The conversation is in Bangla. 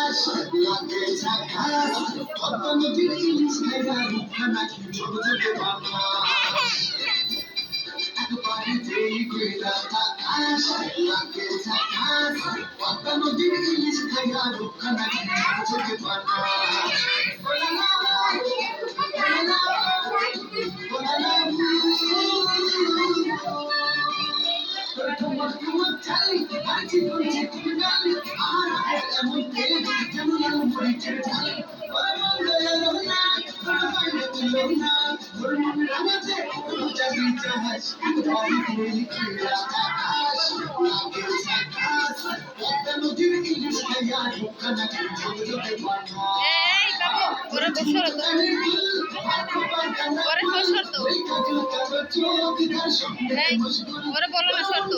লাগে ঝাকাস কত নদীর ইলিশ খাইয়া রুখা নাকি ছোট ছোট বাবা একবারে যেই কইরা আকাশ লাগে ঝাকাস কত নদীর ইলিশ খাইয়া রুখা নাকি ছোট ছোট বাবা এই বাবু ওরা বসর তো ওরা বসর তো এই ওরা বলো না শর্ত